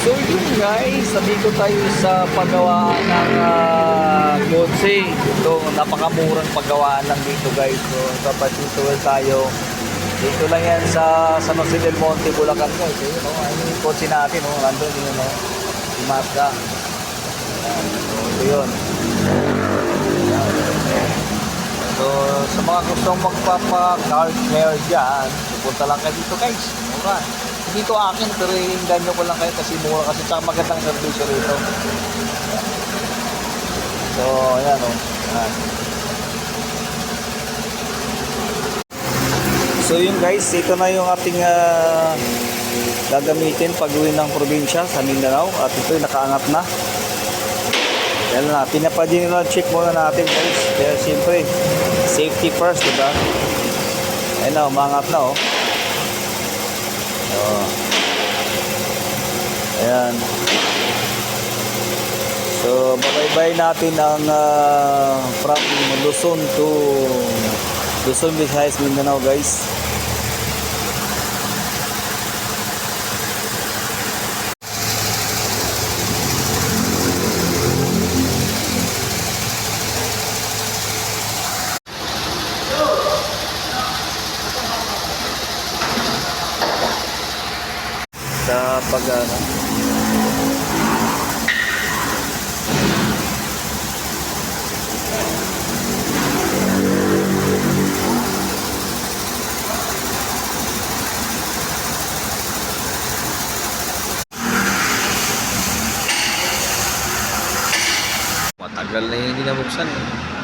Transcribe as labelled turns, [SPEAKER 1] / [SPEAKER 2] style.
[SPEAKER 1] So yun guys, nandito tayo sa paggawa ng kotse. Ito, napakamurang paggawaan lang dito guys. So kapatitual tayo. Dito lang yan sa San Jose del Monte, Bulacan guys. Ayun, no? Ayun yung kotse natin, no? Nandun yun, no? Si Mazda. Ayan. So ito yun. Ayan. So sa mga gustong magpapa-car care dyan, pupunta lang kayo dito guys. Mura. Dito akin, pero ganyo ko lang kayo kasi mura kasi tsaka magandang servisyo rito. So, ayan o. Ayan. So yun guys, ito na yung ating gagamitin pag uwi ng probinsya sa Mindanao. At ito yung nakaangat na. Yan na, pinapa-general check muna natin guys. Kaya siyempre, safety first, diba? Ayan na, umangat na o. Ayan. So, babaybay natin ang from Luzon to Luzon, Visayas, Mindanao guys. Sa pag-ano matagal na yung hindi nabuksan eh.